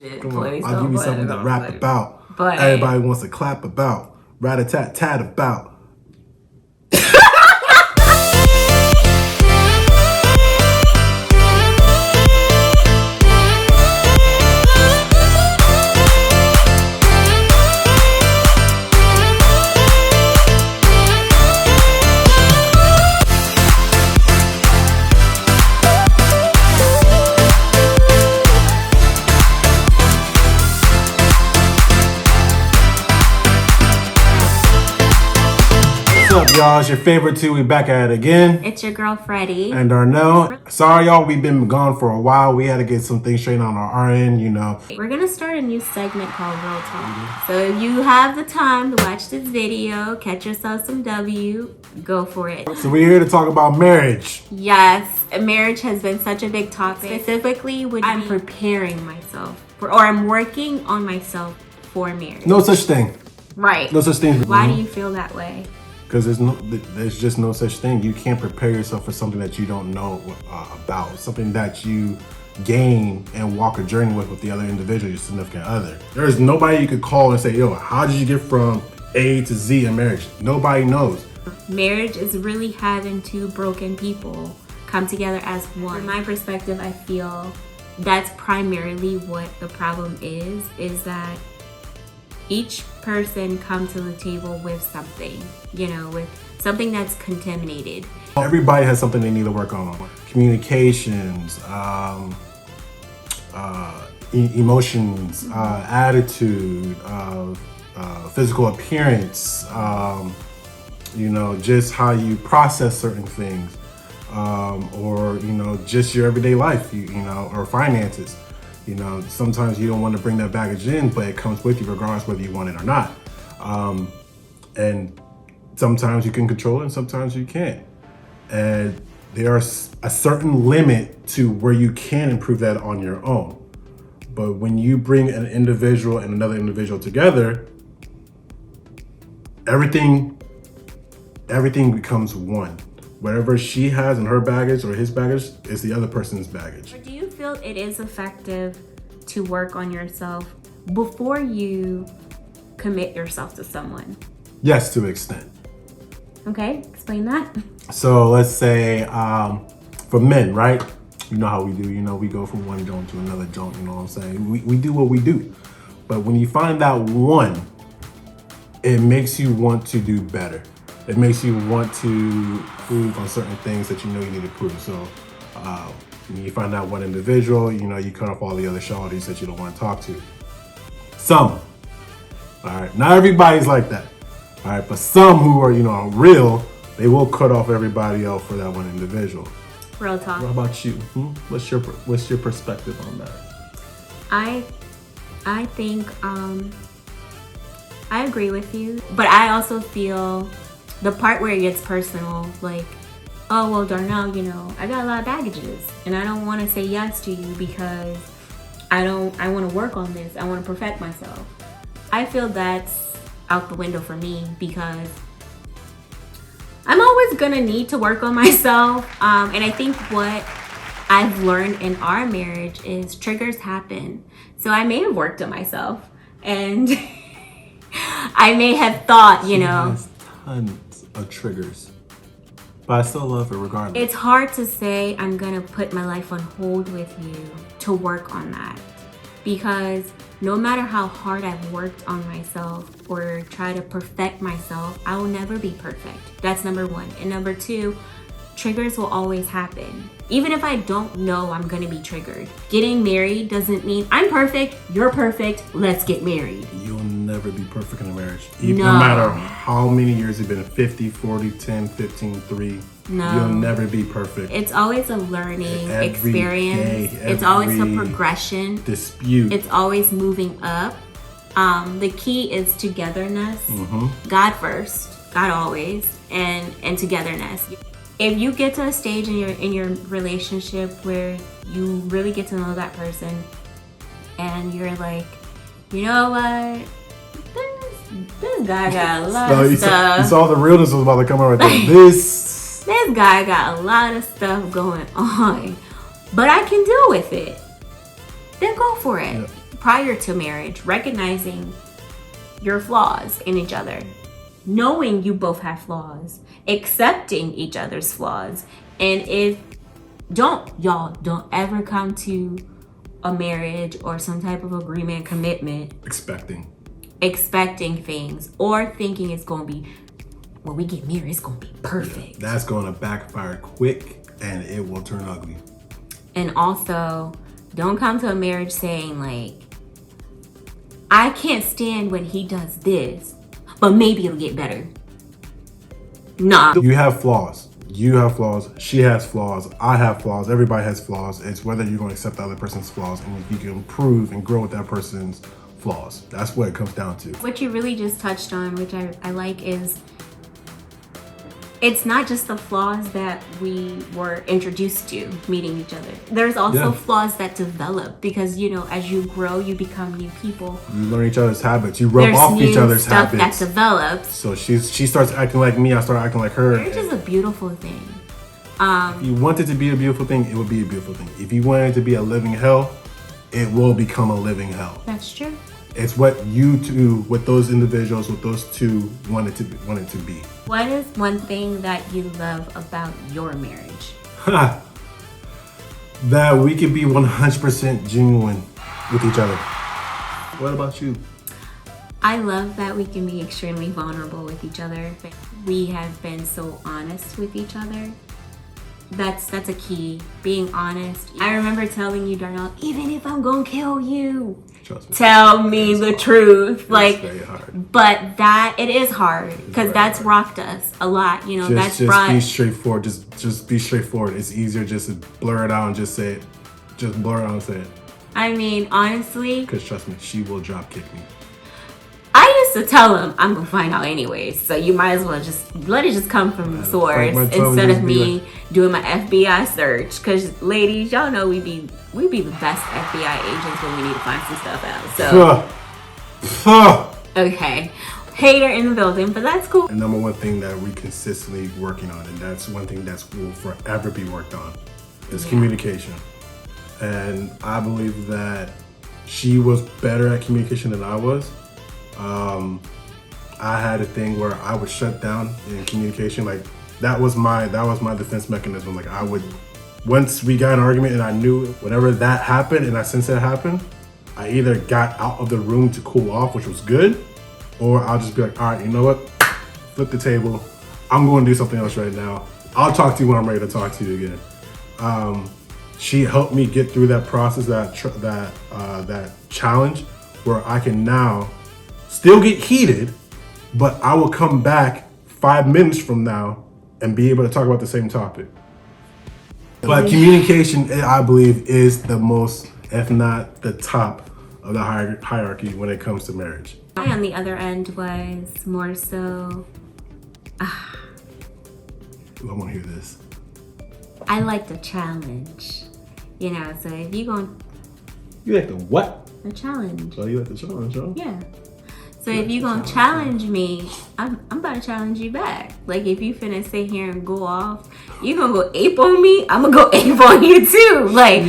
Come on, I'll give you something to rap about. But everybody wants to clap about. Rat-a-tat-tat about. What's up, y'all? It's your favorite two. We back at it again. It's your girl Freddie and Darno. Sorry, y'all. We've been gone for a while. We had to get some things straight on our end, you know. We're gonna start a new segment called Real Talk. So if you have the time to watch this video, catch yourself some W, go for it. So we're here to talk about marriage. Yes, marriage has been such a big topic. Specifically, when I'm preparing myself or I'm working on myself for marriage. No such thing. Right. No such thing. Why do you feel that way? Because there's just no such thing. You can't prepare yourself for something that you don't know about, something that you gain and walk a journey with the other individual, your significant other. There's nobody you could call and say, yo, how did you get from A to Z in marriage? Nobody knows. Marriage is really having two broken people come together as one. From my perspective, I feel that's primarily what the problem is that each person comes to the table with something, you know, with something that's contaminated. Everybody has something they need to work on. Communications, emotions, attitude, physical appearance, you know, just how you process certain things, or, you know, just your everyday life, you know, or finances. You know, sometimes you don't want to bring that baggage in, but it comes with you regardless whether you want it or not. And sometimes you can control it and sometimes you can't. And there's a certain limit to where you can improve that on your own. But when you bring an individual and another individual together, everything becomes one. Whatever she has in her baggage or his baggage is the other person's baggage. Do you feel it is effective to work on yourself before you commit yourself to someone? Yes, to an extent. Okay, explain that. So let's say for men, right? You know how we do, you know, we go from one joint to another joint, you know what I'm saying? We do what we do. But when you find that one, it makes you want to do better. It makes you want to prove on certain things that you know you need to prove. So when you find out one individual, you know, you cut off all the other shawties that you don't want to talk to. Some, all right, not everybody's like that, all right, but some who are, you know, real, they will cut off everybody else for that one individual. Real talk. What about you? What's your perspective on that? I think I agree with you, but I also feel the part where it gets personal, like, oh, well, Darnell, you know, I got a lot of baggages and I don't want to say yes to you because I want to work on this. I want to perfect myself. I feel that's out the window for me because I'm always going to need to work on myself. And I think what I've learned in our marriage is triggers happen. So I may have worked on myself and I may have thought, you know, tons of triggers, but I still love her regardless. It's hard to say I'm gonna put my life on hold with you to work on that, because no matter how hard I've worked on myself or try to perfect myself, I will never be perfect. That's number one. And number two, triggers will always happen. Even if I don't know I'm gonna be triggered. Getting married doesn't mean I'm perfect, you're perfect, let's get married. You'll never be perfect in a marriage. No matter how many years you've been, 50, 40, 10, 15, 3. No. You'll never be perfect. It's always a learning experience. It's always a progression. Dispute. It's always moving up. The key is togetherness. God first, God always, and togetherness. If you get to a stage in your relationship where you really get to know that person and you're like, you know what, this guy got a lot of stuff. You saw the realness was about to come out right there. This guy got a lot of stuff going on, but I can deal with it. Then go for it. prior to marriage, recognizing your flaws in each other, knowing you both have flaws, accepting each other's flaws. And if don't ever come to a marriage or some type of agreement, commitment expecting things or thinking it's going to be, when we get married, it's going to be perfect. That's going to backfire quick and it will turn ugly. And also, don't come to a marriage saying like, I can't stand when he does this, but maybe it'll get better. Nah. You have flaws. You have flaws. She has flaws. I have flaws. Everybody has flaws. It's whether you're going to accept the other person's flaws and if you can improve and grow with that person's flaws. That's what it comes down to. What you really just touched on, which I like, is it's not just the flaws that we were introduced to meeting each other. There's also flaws that develop because, you know, as you grow, you become new people. You learn each other's habits. You rub off each other's habits. There's new stuff that develops. So she starts acting like me. I start acting like her. Marriage is a beautiful thing. If you want it to be a beautiful thing, it will be a beautiful thing. If you want it to be a living hell, it will become a living hell. That's true. It's what you two, with those individuals, with those two, want it to be. What is one thing that you love about your marriage? That we can be 100% genuine with each other. What about you? I love that we can be extremely vulnerable with each other. We have been so honest with each other. That's a key, being honest. I remember telling you, Darnell, even if I'm gonna kill you, tell me the truth. Like, very hard. But that it is hard because that's rocked us a lot. You know, just be straightforward. Just be straightforward. It's easier just to blur it out and just say it. Just blur it out and say it. I mean, honestly, because trust me, she will drop kick me. I used to tell him I'm gonna find out anyways, so you might as well just let it just come from the source instead of me doing my FBI search. Because ladies, y'all know we be the best FBI agents when we need to find some stuff out. So okay, hater in the building, but that's cool. The number one thing that we consistently working on, and that's one thing that will forever be worked on, is communication. And I believe that she was better at communication than I was. I had a thing where I would shut down in communication. Like that was my defense mechanism. Like I would, once we got an argument and I knew whenever that happened and I sensed it happen, I either got out of the room to cool off, which was good, or I'll just be like, all right, you know what? Flip the table. I'm going to do something else right now. I'll talk to you when I'm ready to talk to you again. She helped me get through that process, that challenge, where I can now still get heated, but I will come back 5 minutes from now and be able to talk about the same topic. But communication, I believe, is the most, if not the top of the hierarchy when it comes to marriage. I, on the other end, was more so, I want to hear this. I like the challenge. You know, so if you going... You like the what? The challenge. So you like the challenge, huh? Yeah. So if you gonna challenge me, I'm about to challenge you back. Like if you finna sit here and go off, you gonna go ape on me, I'm gonna go ape on you too. Like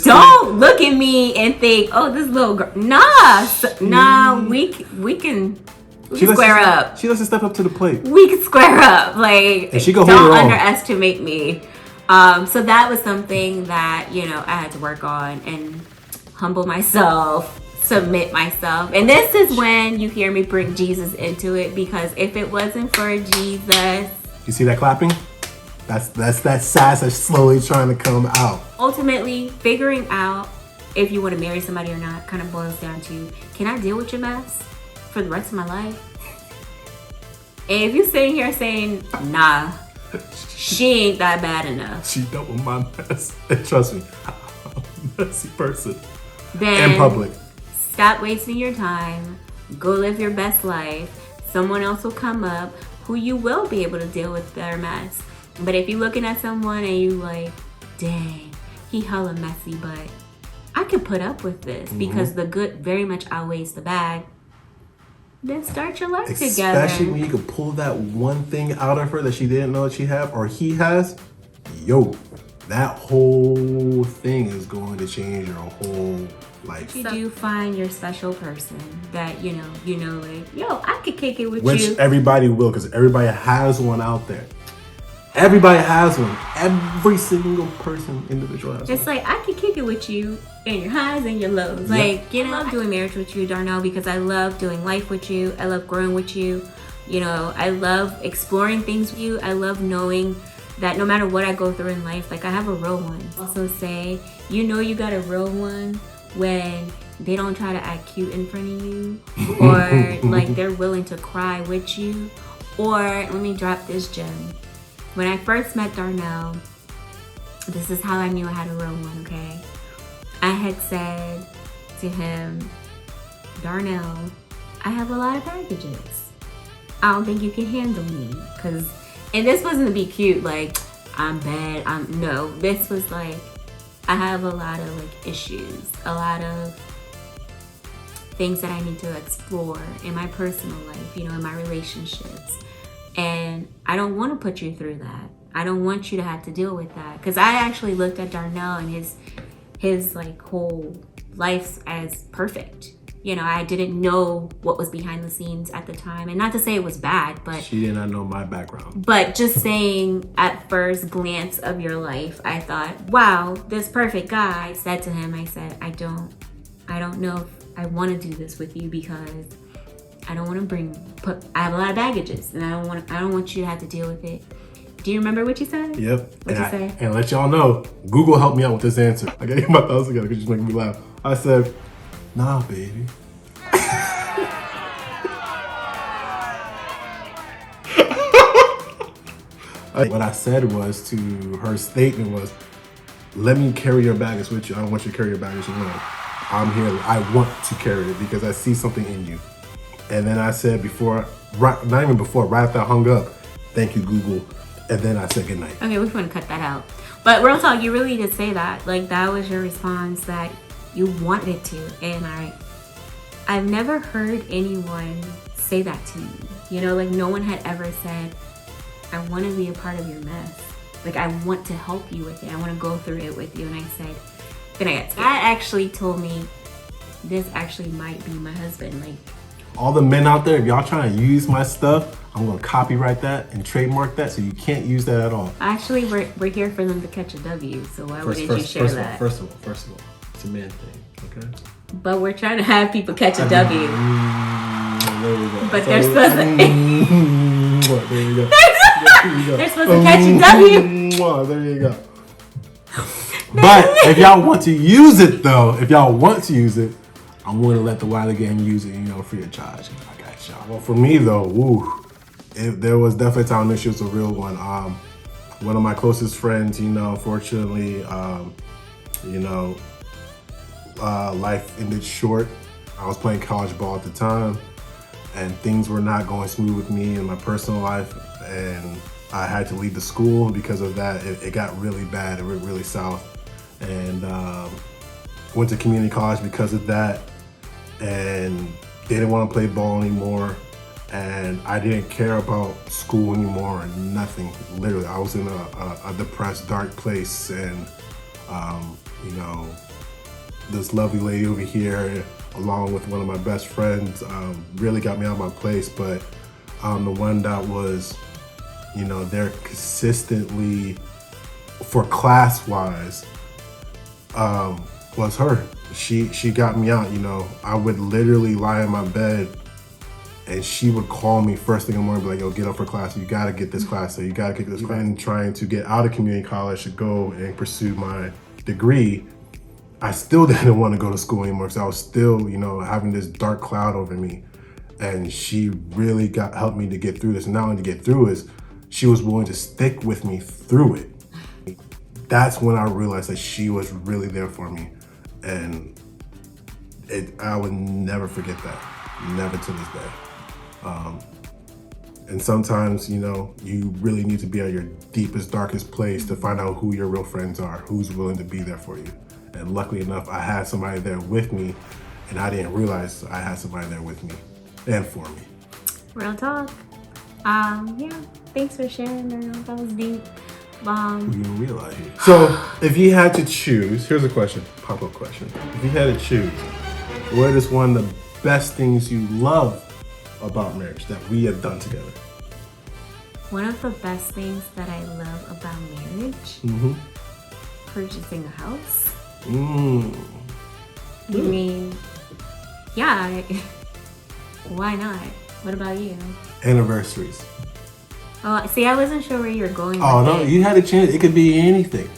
don't look at me and think, oh, this little girl. Nah, we can square up. She lets us step up to the plate. We can square up. Like and she go don't underestimate me. So that was something that, you know, I had to work on and humble myself. Submit myself. And this is when you hear me bring Jesus into it, because if it wasn't for Jesus, you see that clapping? That's that sass that's slowly trying to come out. Ultimately, figuring out if you want to marry somebody or not kind of boils down to, can I deal with your mess for the rest of my life? And if you're sitting here saying, nah, she ain't that bad enough. She dealt with my mess. And trust me, I'm a messy person. Then in public. Stop wasting your time. Go live your best life. Someone else will come up who you will be able to deal with their mess. But if you're looking at someone and you like, dang, he hella messy, but I can put up with this because the good very much outweighs the bad, then start your life together. Especially when you can pull that one thing out of her that she didn't know that she had or he has. Yo, that whole thing is going to change your whole life. You do find your special person that, like, yo, I could kick it with Which you. everybody will, because everybody has one out there. Everybody has one. Every single person, individual has It's one. like, I could kick it with you in your highs and your lows. Yep. Like, I love doing marriage with you, Darnell, because I love doing life with you. I love growing with you. I love exploring things with you. I love knowing that no matter what I go through in life, like, I have a real one. Also say, you got a real one when they don't try to act cute in front of you, or like they're willing to cry with you. Or let me drop this gem. When I first met Darnell, this is how I knew I had a real one, okay? I had said to him, Darnell, I have a lot of packages. I don't think you can handle me. And this wasn't to be cute, like, I'm bad, no. This was like, I have a lot of like issues, a lot of things that I need to explore in my personal life, in my relationships. And I don't want to put you through that. I don't want you to have to deal with that. Because I actually looked at Darnell and his like whole life as perfect. I didn't know what was behind the scenes at the time. And not to say it was bad, but... She did not know my background. But just saying at first glance of your life, I thought, wow, this perfect guy. I said to him, I said, I don't know if I want to do this with you, because I don't want to I have a lot of baggages, and I don't want you to have to deal with it. Do you remember what you said? Yep. What'd you say? And let y'all know, Google helped me out with this answer. I gotta get my thoughts together because you're making me laugh. I said, nah, baby. What I said was to her statement was, let me carry your baggage with you. I don't want you to carry your baggage alone. I'm here. I want to carry it because I see something in you. And then I said not even before, right after I hung up, thank you, Google. And then I said goodnight. Okay, we're going to cut that out. But real talk, you really did say that. Like, that was your response, that you wanted to. And I've never heard anyone say that to me. Like, no one had ever said, I want to be a part of your mess. Like, I want to help you with it. I want to go through it with you. And I said, then I got that actually told me this actually might be my husband. Like, all the men out there, if y'all trying to use my stuff, I'm gonna copyright that and trademark that, so you can't use that at all. Actually, we're here for them to catch a W. So why wouldn't you share that? First of all, it's a man thing, okay? But we're trying to have people catch a W. There we go. But they're supposed to. There you go. They're supposed to catch a W. There you go. But if y'all want to use it, though, I'm going to let the Wiley Gang use it, free of charge. I got y'all. Well, for me, though, there was definitely a time this was a real one. One of my closest friends, unfortunately, life ended short. I was playing college ball at the time, and things were not going smooth with me in my personal life, and I had to leave the school because of that. It got really bad. It went really south, and went to community college because of that, and didn't want to play ball anymore, and I didn't care about school anymore, and nothing. Literally, I was in a depressed, dark place, and this lovely lady over here, along with one of my best friends, really got me out of my place. But the one that was, there consistently for class-wise, was her. She got me out. I would literally lie in my bed, and she would call me first thing in the morning, be like, yo, get up for class. You got to get this class. So you got to get this class. And trying to get out of community college to go and pursue my degree, I still didn't want to go to school anymore because I was still, having this dark cloud over me. And she really helped me to get through this. And not only to get through it, she was willing to stick with me through it. That's when I realized that she was really there for me. And I would never forget that. Never to this day. And sometimes, you really need to be at your deepest, darkest place to find out who your real friends are, who's willing to be there for you. And luckily enough, I had somebody there with me, and I didn't realize I had somebody there with me and for me. Real talk. Yeah, thanks for sharing, Darnell. That was deep. We didn't realize it. So, if you had to choose, here's a question, pop-up question. If you had to choose, what is one of the best things you love about marriage that we have done together? One of the best things that I love about marriage, purchasing a house. I mean, yeah, why not? What about you? Anniversaries. Oh, see, I wasn't sure where you were going. Oh, no, you had a chance. It could be anything.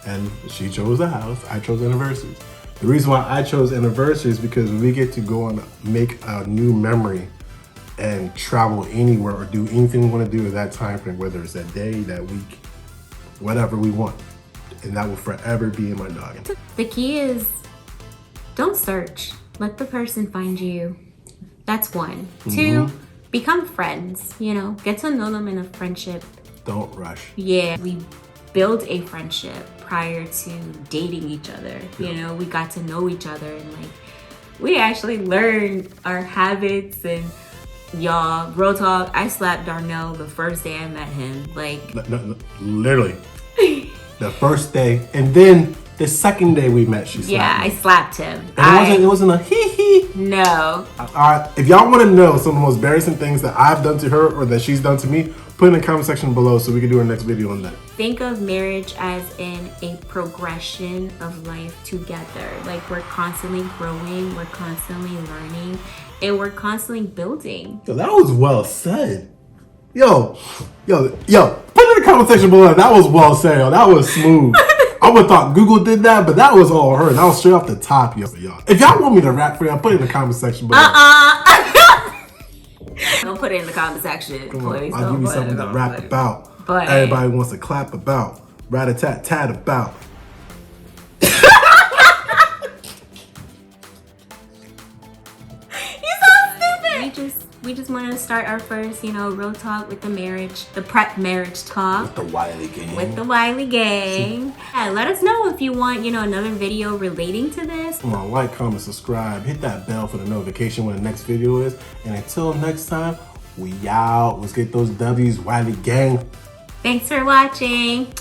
And she chose the house. I chose anniversaries. The reason why I chose anniversaries is because we get to go and make a new memory and travel anywhere or do anything we want to do at that time frame, whether it's that day, that week, whatever we want. And that will forever be in my noggin. The key is don't search. Let the person find you. That's one. Two, become friends, you know, get to know them in a friendship. Don't rush. Yeah, we built a friendship prior to dating each other. You know, we got to know each other and like, we actually learned our habits and y'all, real talk, I slapped Darnell the first day I met him. Like, No, literally. The first day, and then the second day we met, she slapped me. I slapped him. And it wasn't a hee. No. If y'all want to know some of the most embarrassing things that I've done to her or that she's done to me, put in the comment section below so we can do our next video on that. Think of marriage as in a progression of life together. Like, we're constantly growing, we're constantly learning, and we're constantly building. Yo, that was well said. Yo, put in the comment section below. That was well said. Yo. That was smooth. I would have thought Google did that, but that was all her. That was straight off the top, yo. If y'all want me to rap for y'all, put it in the comment section below. Don't put it in the comment section, please. I'll give you something to rap about. But everybody wants to clap about. Rat-a-tat-tat about. We just want to start our first, you know, real talk with the marriage, the prep marriage talk. With the Wiley gang. With the Wiley gang. Yeah, let us know if you want, you know, another video relating to this. Come on, like, comment, subscribe, hit that bell for the notification when the next video is. And until next time, we out. Let's get those W's, Wiley gang. Thanks for watching.